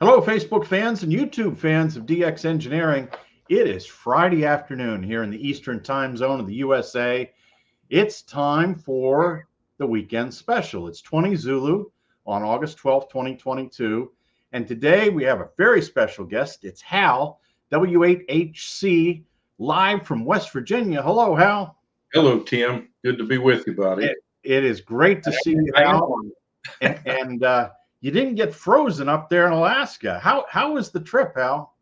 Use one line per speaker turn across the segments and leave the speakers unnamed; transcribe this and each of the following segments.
Hello, Facebook fans and YouTube fans of DX Engineering. It is Friday afternoon here in the Eastern time zone of the USA. It's time for the weekend special. It's 20 Zulu on August 12th, 2022. And today we have a very special guest. It's Hal, W8HC, live from West Virginia. Hello, Hal.
Hello, Tim. Good to be with you, buddy.
It is great to see you, Hal. And you didn't get frozen up there in Alaska. How was the trip, Hal?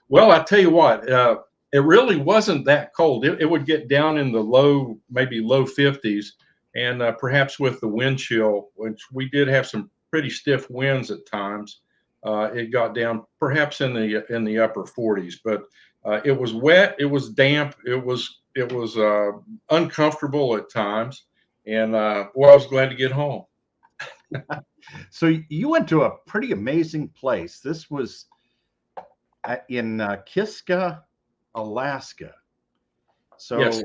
Well, I tell you what, it really wasn't that cold. It would get down in the maybe low 50s, and perhaps with the wind chill, which we did have some pretty stiff winds at times, it got down perhaps in the upper 40s. But it was wet, it was damp, it was uncomfortable at times, and I was glad to get home.
So you went to a pretty amazing place. This was in Kiska, Alaska. So,
yes.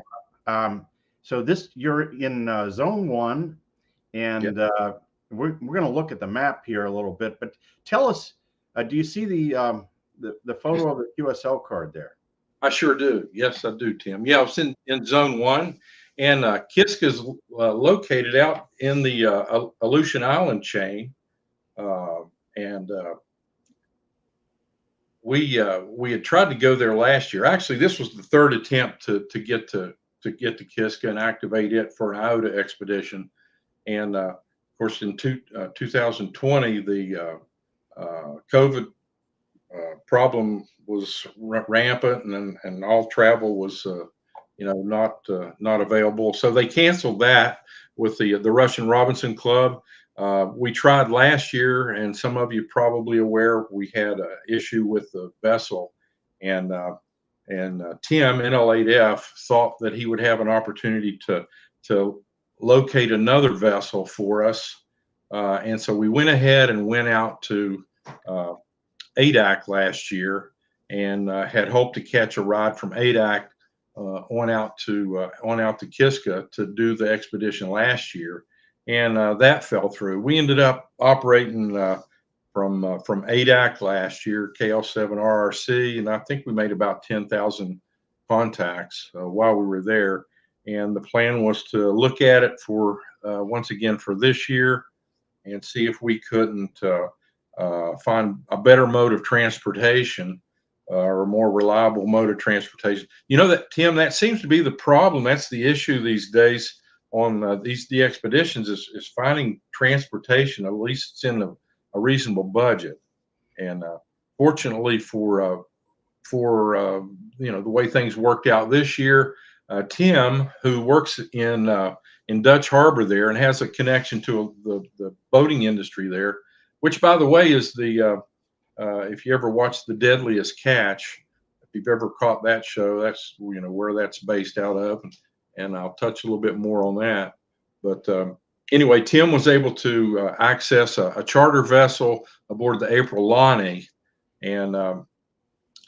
So you're in Zone 1, and we're going to look at the map here a little bit. But tell us, do you see the photo of the QSL card there?
I sure do. Yes, I do, Tim. Yeah, I was in Zone 1. And Kiska is located out in the Aleutian Island chain, and we had tried to go there last year. Actually, this was the third attempt to get to Kiska and activate it for an IOTA expedition. And of course, in 2020, the COVID problem was rampant, and all travel was not available. So they canceled that with the Russian Robinson Club. We tried last year, and some of you probably aware we had an issue with the vessel, and Tim NL8F thought that he would have an opportunity to locate another vessel for us, and so we went ahead and went out to ADAC last year, and had hoped to catch a ride from ADAC on out to Kiska to do the expedition last year, and that fell through. We ended up operating from ADAC last year, KL7RRC, and I think we made about 10,000 contacts while we were there. And the plan was to look at it for once again for this year and see if we couldn't find a better mode of transportation. Or a more reliable mode of transportation. You know that, Tim, that seems to be the problem. That's the issue these days on these DXpeditions is finding transportation. At least it's in a reasonable budget. And fortunately for the way things worked out this year, Tim, who works in Dutch Harbor there and has a connection to the boating industry there, which, by the way, is the if you ever watched The Deadliest Catch, if you've ever caught that show, that's where that's based out of, and I'll touch a little bit more on that. But anyway, Tim was able to access a charter vessel aboard the April Lonnie, and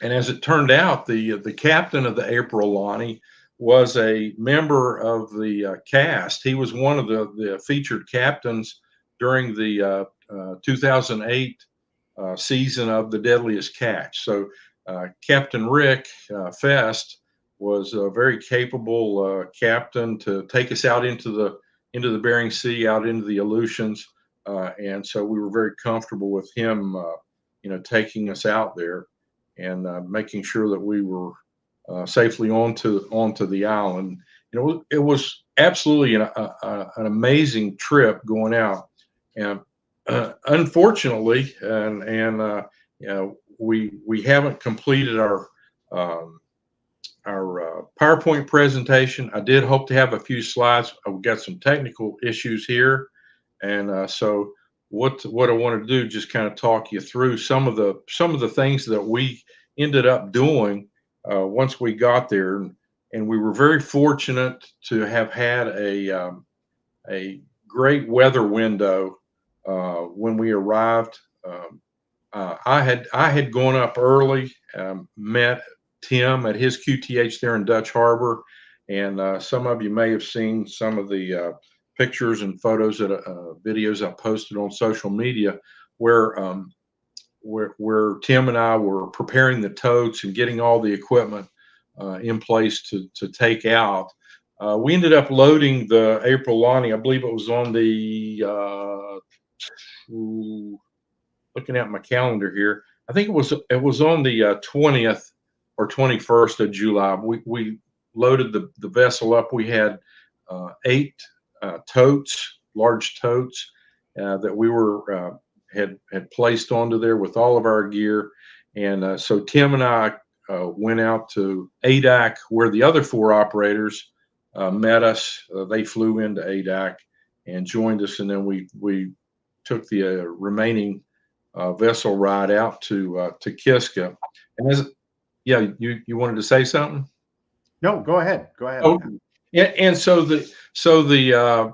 as it turned out, the captain of the April Lonnie was a member of the cast. He was one of the featured captains during the 2008 season of The Deadliest Catch. So Captain Rick Fest was a very capable captain to take us out into the Bering Sea, out into the Aleutians, and so we were very comfortable with him, taking us out there and making sure that we were safely onto the island. It was absolutely an amazing trip going out, and unfortunately, we haven't completed our PowerPoint presentation. I did hope to have a few slides. I've got some technical issues here, and so what I want to do, just kind of talk you through some of the things that we ended up doing once we got there, and we were very fortunate to have had a great weather window. When we arrived, I had gone up early, met Tim at his QTH there in Dutch Harbor, and some of you may have seen some of the pictures and photos that videos I posted on social media, where where Tim and I were preparing the totes and getting all the equipment in place to take out. We ended up loading the April Lonnie. I believe it was on the looking at my calendar here. I think it was on the 20th or 21st of July. We loaded the vessel up. We had 8 totes, large totes that we were had placed onto there with all of our gear. And so Tim and I went out to ADAC, where the other 4 operators met us. They flew into ADAC and joined us, and then we took the remaining vessel ride out to Kiska. And you wanted to say something?
No, go ahead. Go ahead.
Oh, and so the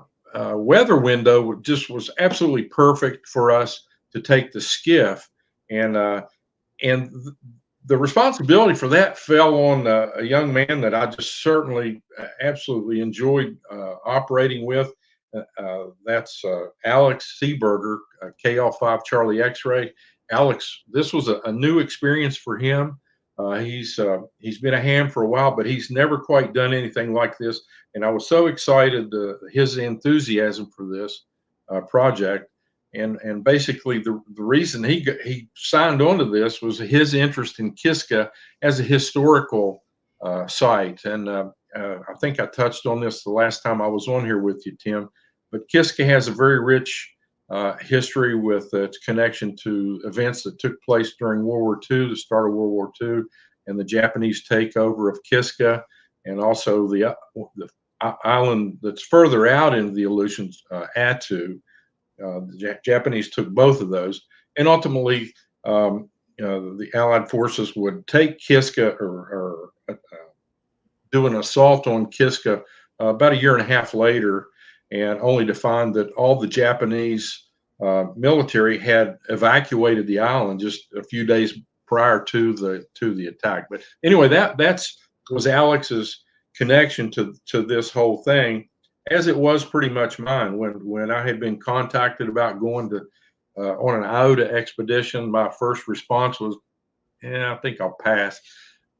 weather window just was absolutely perfect for us to take the skiff, and the responsibility for that fell on a young man that I just certainly absolutely enjoyed operating with. That's Alex Seaberger, KL5 Charlie X-ray. Alex, this was a new experience for him. He's been a ham for a while, but he's never quite done anything like this. And I was so excited his enthusiasm for this project. And basically the reason he signed on to this was his interest in Kiska as a historical site. And I think I touched on this the last time I was on here with you, Tim. But Kiska has a very rich history with its connection to events that took place during World War II, the start of World War II, and the Japanese takeover of Kiska, and also the island that's further out into the Aleutians, Attu. The Japanese took both of those, and ultimately, the Allied forces would take Kiska or do an assault on Kiska about a year and a half later, and only to find that all the Japanese military had evacuated the island just a few days prior to the attack. But anyway, that was Alex's connection to this whole thing, as it was pretty much mine. When I had been contacted about going to on an IOTA expedition, my first response was, "Yeah, I think I'll pass."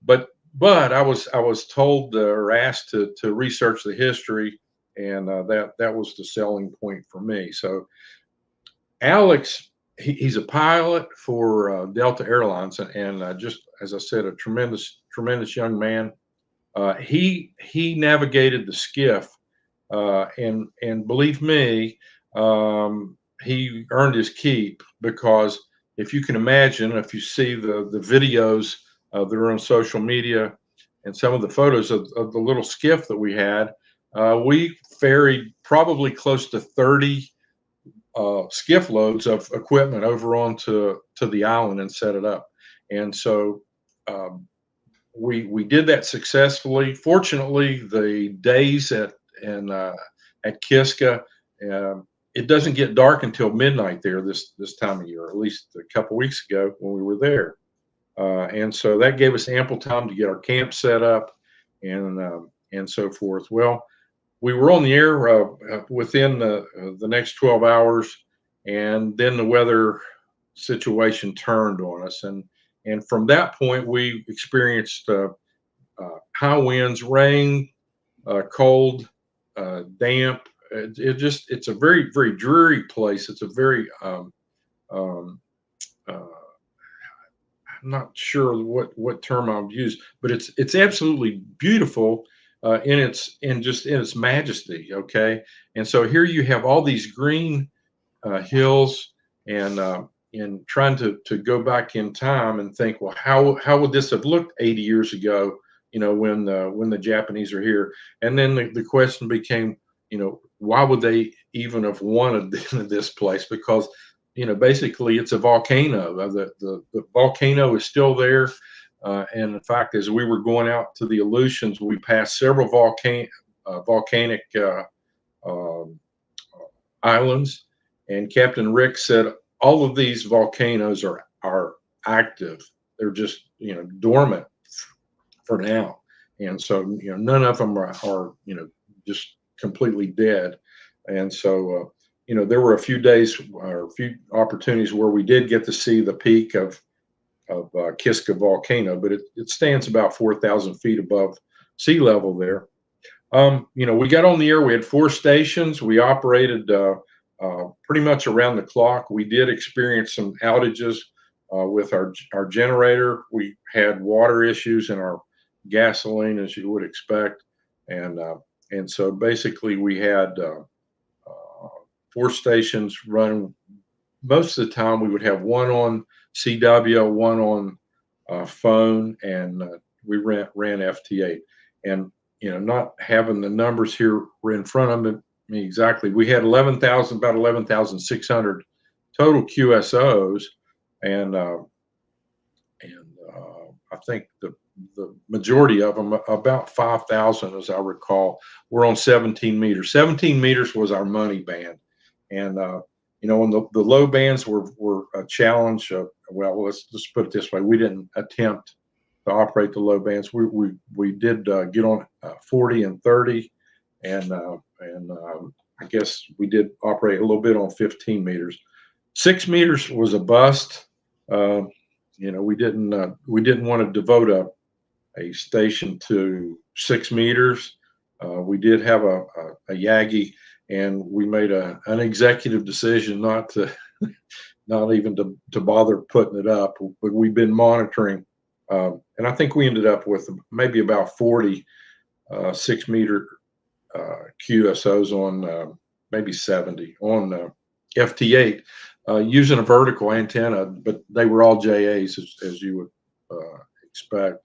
But I was told or asked to research the history, and that was the selling point for me. So Alex, he's a pilot for Delta Airlines, and just as I said, a tremendous young man. He navigated the skiff, and believe me, he earned his keep, because if you can imagine, if you see the videos that are on social media and some of the photos of the little skiff that we had, we ferried probably close to 30 skiff loads of equipment over onto the island and set it up. And so we did that successfully. Fortunately, the days at Kiska, it doesn't get dark until midnight there this time of year, or at least a couple weeks ago when we were there. And so that gave us ample time to get our camp set up and so forth. Well, we were on the air within the next 12 hours, and then the weather situation turned on us. And from that point, we experienced high winds, rain, cold, damp. It's a very, very dreary place. It's a very I'm not sure what term I would use, but it's absolutely beautiful in its majesty. Okay, and so here you have all these green hills, and trying to go back in time and think, well, how would this have looked 80 years ago? When the Japanese are here, and then the question became, why would they even have wanted this place? Because basically it's a volcano. The volcano is still there. And in fact, as we were going out to the Aleutians, we passed several volcanic islands. And Captain Rick said all of these volcanoes are active. They're just, dormant for now. And so, none of them are just completely dead. And so, there were a few days or a few opportunities where we did get to see the peak of Kiska volcano, but it stands about 4,000 feet above sea level there. We got on the air. We had 4 stations. We operated pretty much around the clock. We did experience some outages with our generator. We had water issues in our gasoline, as you would expect, and so basically we had 4 stations running. Most of the time, we would have one on CW, one on phone, and we ran FT8. And not having the numbers here in front of me exactly, we had about 11,600 total QSOs, and I think the majority of them, about 5,000, as I recall, were on 17 meters. 17 meters was our money band, and when the low bands were a challenge. Well, let's just put it this way: we didn't attempt to operate the low bands. We did get on 40 and 30, and I guess we did operate a little bit on 15 meters. 6 meters was a bust. We didn't want to devote a station to 6 meters. We did have a Yagi, and we made an executive decision not even to bother putting it up. But we've been monitoring, and I think we ended up with maybe about 40 6-meter QSOs on maybe 70 on FT8 using a vertical antenna, but they were all JAs as you would expect.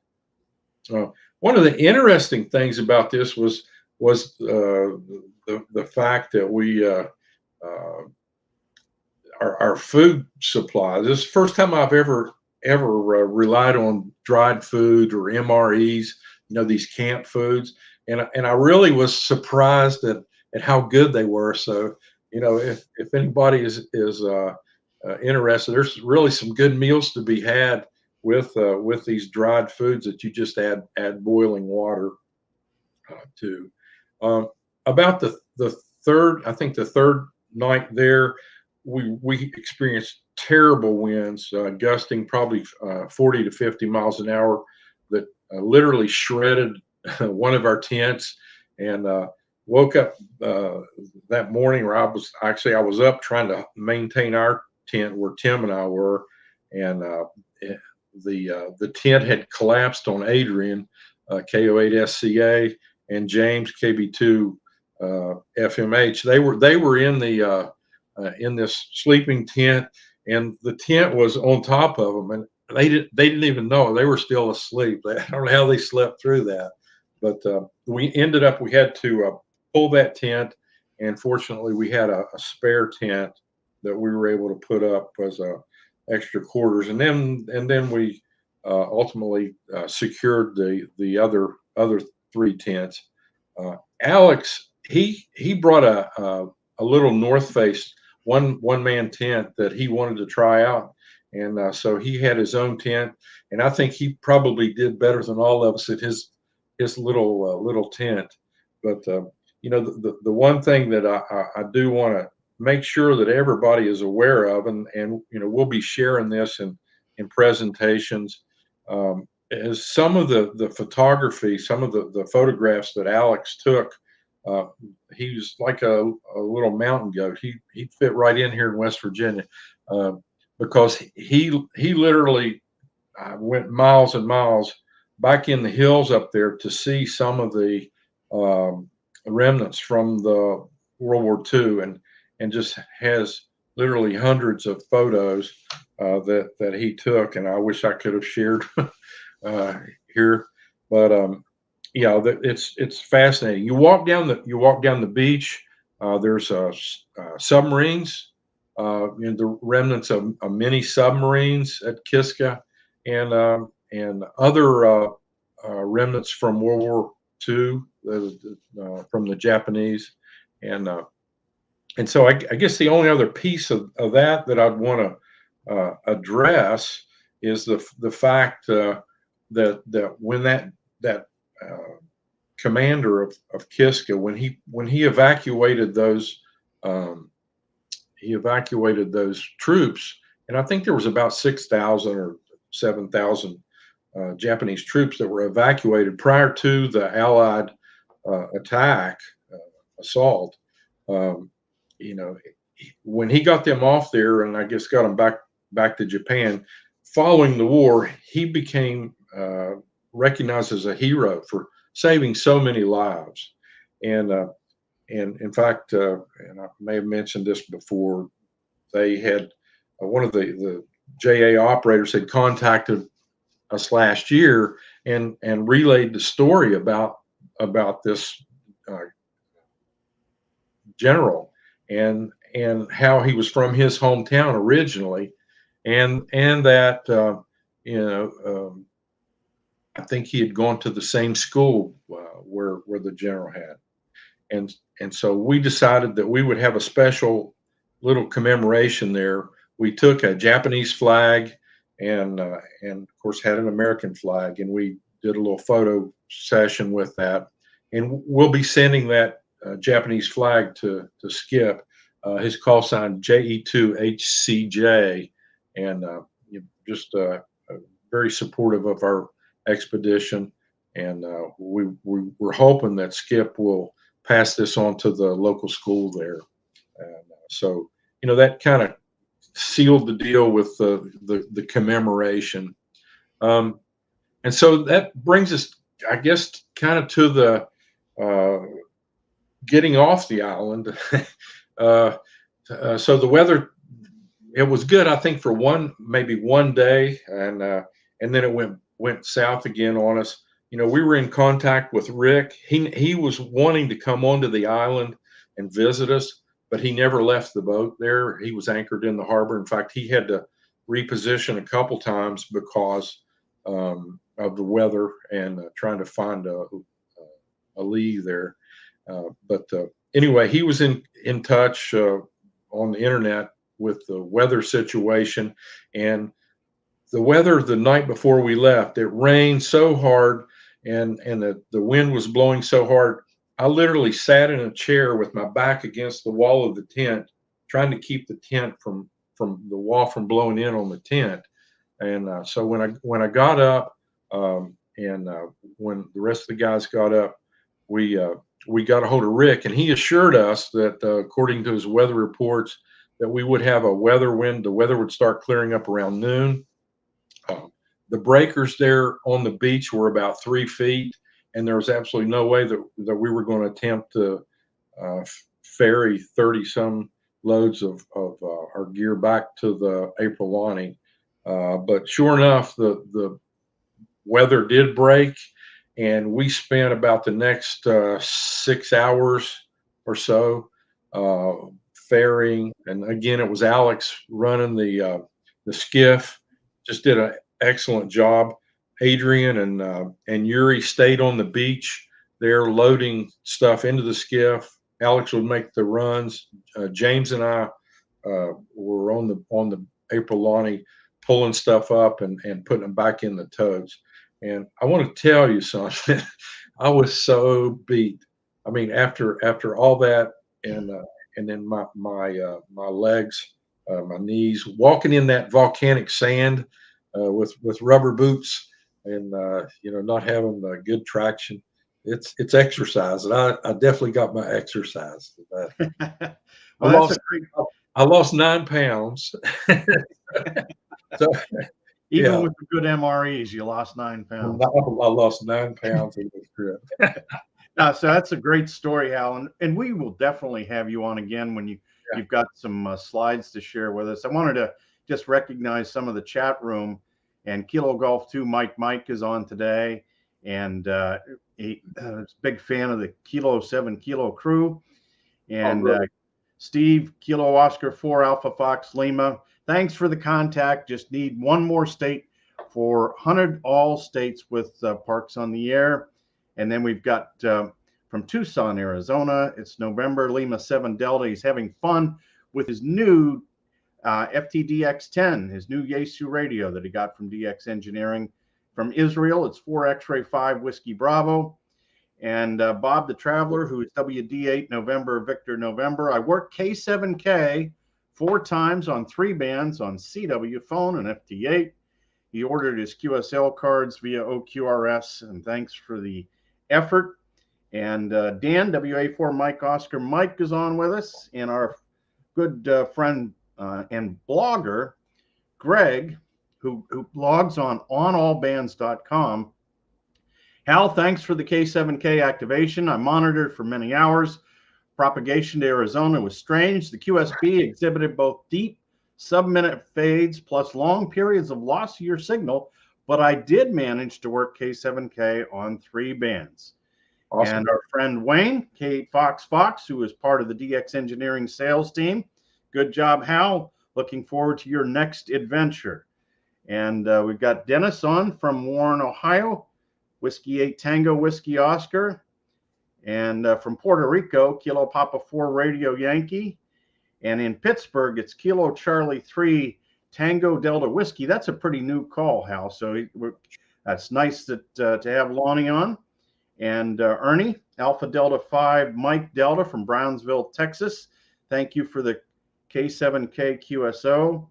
One of the interesting things about this was the fact that we our food supply. This is the first time I've ever relied on dried food or MREs, these camp foods, and I really was surprised at how good they were. So if anybody is interested, there's really some good meals to be had with these dried foods that you just add boiling water to. About the third night there, we experienced terrible winds, gusting probably 40 to 50 miles an hour, that literally shredded one of our tents, and woke up that morning where I was up trying to maintain our tent where Tim and I were, and the tent had collapsed on Adrian, K8HC, and James, KB2 FMH. They were in this sleeping tent, and the tent was on top of them, and they didn't even know they were still asleep. I don't know how they slept through that, but we had to pull that tent, and fortunately we had a spare tent that we were able to put up as extra quarters, and then we ultimately secured the other 3 tents. Alex, he brought a little North Face one man tent that he wanted to try out, and so he had his own tent, and I think he probably did better than all of us at his little tent. But the one thing that I do want to make sure that everybody is aware of, and we'll be sharing this in presentations, is some of the photography, some of the photographs that Alex took. He was like a little mountain goat. He'd fit right in here in West Virginia, because he literally went miles and miles back in the hills up there to see some of the remnants from the World War II, and just has literally hundreds of photos that he took, and I wish I could have shared here, but it's fascinating. You walk down the beach. There's submarines, the remnants of many submarines at Kiska, and other remnants from World War II, from the Japanese, and so I guess the only other piece of that I'd want to address is the fact that when that commander of Kiska, when he evacuated those he evacuated those troops, and I think there was about 6,000 or 7,000 Japanese troops that were evacuated prior to the Allied attack, assault. Um, you know, when he got them off there, and I guess got them back to Japan, following the war, he became recognized as a hero for saving so many lives. And in fact, and I may have mentioned this before, they had one of the JA operators had contacted us last year and relayed the story about this general and how he was from his hometown originally, and that you know, I think he had gone to the same school where the general had, and so we decided that we would have a special little commemoration there. We took a Japanese flag and of course had an American flag, and we did a little photo session with that, and we'll be sending that Japanese flag to Skip. His call sign W8HC, and just very supportive of our expedition, and we're hoping that Skip will pass this on to the local school there. And so, that kind of sealed the deal with the commemoration. And so that brings us, I guess, kind of to the getting off the island. So the weather, it was good, I think, for maybe one day, and then it went south again on us. We were in contact with Rick. He was wanting to come onto the island and visit us, but he never left the boat there. He was anchored in the harbor. In fact, he had to reposition a couple times because of the weather and trying to find a lee there. But anyway, he was in touch on the internet with the weather situation, and the weather the night before we left, it rained so hard, and the wind was blowing so hard. I literally sat in a chair with my back against the wall of the tent, trying to keep the tent from the wall from blowing in on the tent. And so when I got up, and when the rest of the guys got up, we got a hold of Rick, and he assured us that according to his weather reports, that we would have a weather wind. The weather would start clearing up around noon. The breakers there on the beach were about 3 feet, and there was absolutely no way that we were going to attempt to ferry 30-some loads of our gear back to the April. But sure enough, the weather did break, and we spent about the next 6 hours or so ferrying. And again, it was Alex running the skiff. Just did an excellent job. Adrian and Yuri stayed on the beach there, loading stuff into the skiff. Alex would make the runs. James and I were on the April, pulling stuff up and putting them back in the totes. And I want to tell you something. I was so beat. I mean, after all that, and then my legs, my knees, walking in that volcanic sand with rubber boots, and not having good traction. It's exercise, and I definitely got my exercise.
Well,
I lost 9 pounds. So
even with the good MREs, you lost 9 pounds.
I lost 9 pounds in this trip.
So that's a great story, Alan, and we will definitely have you on again when you've got some slides to share with us. I wanted to just recognize some of the chat room, and Kilo Golf 2 Mike is on today, and he's a big fan of the Kilo 7 Kilo crew, and really? Steve, Kilo Oscar 4 Alpha Fox Lima. Thanks for the contact. Just need one more state for 100 all states with parks on the air. And then we've got from Tucson, Arizona. It's November, Lima 7 Delta. He's having fun with his new FTDX10, his new Yaesu radio that he got from DX Engineering. From Israel, it's 4 X-Ray 5 Whiskey Bravo. And Bob the Traveler, who is WD8 November Victor November. I work K7K 4 times on 3 bands on CW phone and FT8. He ordered his QSL cards via OQRS, and thanks for the effort. And Dan, WA4 Mike Oscar Mike is on with us, and our good friend and blogger, Greg, who blogs on onallbands.com. Hal, thanks for the K7K activation. I monitored for many hours. Propagation to Arizona was strange. The QSB exhibited both deep sub-minute fades plus long periods of loss of your signal, but I did manage to work K7K on 3 bands. Awesome. And our friend Wayne, K8 Fox, who is part of the DX Engineering sales team. Good job, Hal. Looking forward to your next adventure. And we've got Dennis on from Warren, Ohio, Whiskey 8 Tango Whiskey Oscar. And from Puerto Rico, Kilo Papa 4 Radio Yankee. And in Pittsburgh, it's Kilo Charlie 3 Tango Delta Whiskey. That's a pretty new call, Hal. So that's nice to have Lonnie on. And Ernie, Alpha Delta 5 Mike Delta from Brownsville, Texas. Thank you for the K7K QSO.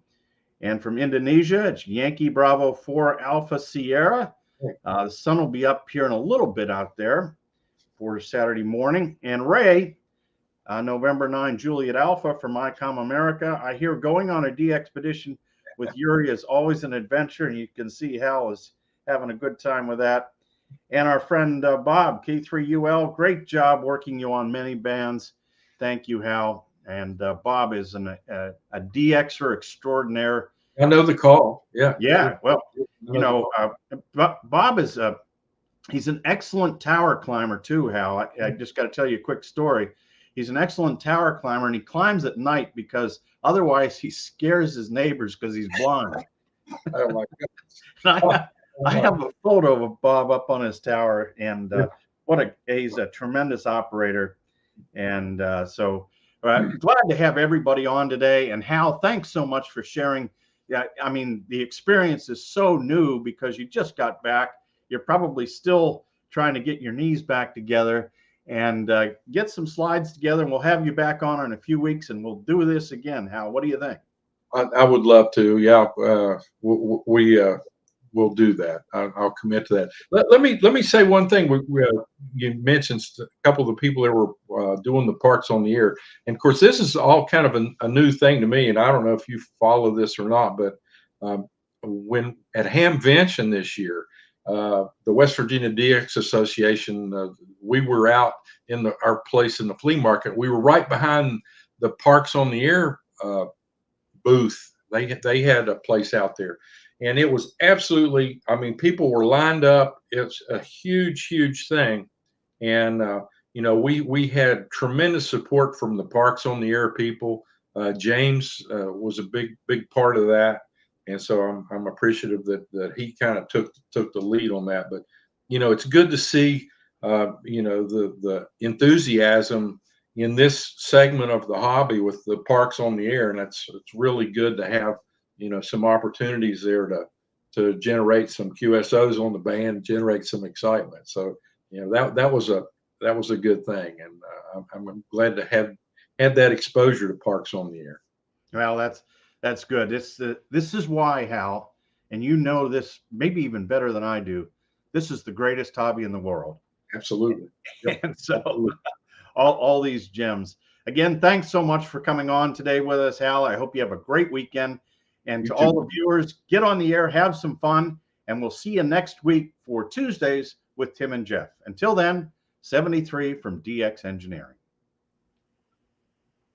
And from Indonesia, it's Yankee Bravo 4 Alpha Sierra. The sun will be up here in a little bit out there for Saturday morning. And Ray, November 9 Juliet Alpha from ICOM America. I hear going on a DXpedition with Yuri is always an adventure, and you can see Hal is having a good time with that. And our friend Bob, K3UL, great job working you on many bands. Thank you, Hal. And Bob is a DXer extraordinaire.
I know the call. Yeah.
Yeah. Well, you know, Bob is he's an excellent tower climber too, Hal. I just got to tell you a quick story. He's an excellent tower climber, and he climbs at night because otherwise he scares his neighbors because he's blind.
Oh my goodness.
I have a photo of Bob up on his tower, and he's a tremendous operator. And so glad to have everybody on today. And Hal, thanks so much for sharing. Yeah, I mean, the experience is so new because you just got back. You're probably still trying to get your knees back together and get some slides together, and we'll have you back on in a few weeks, and we'll do this again. Hal, what do you think?
I would love to. Yeah, we'll do that. I'll commit to that. Let me say one thing. You mentioned a couple of the people that were doing the parks on the air, and of course, this is all kind of a new thing to me. And I don't know if you follow this or not, but when at Hamvention this year, the West Virginia DX Association, we were out in our place in the flea market. We were right behind the Parks on the Air booth. They had a place out there. And it was absolutely, I mean, people were lined up. It's a huge, huge thing. And, you know, we had tremendous support from the Parks on the Air people. James was a big part of that. And so I'm appreciative that he kind of took the lead on that. But, you know, it's good to see, you know, the enthusiasm in this segment of the hobby with the Parks on the Air. And it's really good to have, you know, some opportunities there to generate some QSOs on the band, generate some excitement. So, you know, that was a good thing, and I'm glad to have had that exposure to Parks on the Air.
Well, that's good. This is why, Hal, and you know this maybe even better than I do. This is the greatest hobby in the world.
Absolutely.
Yep. And so all these gems. Again, thanks so much for coming on today with us, Hal. I hope you have a great weekend. And to all the viewers, get on the air, have some fun, and we'll see you next week for Tuesdays with Tim and Jeff. Until then, 73 from DX Engineering.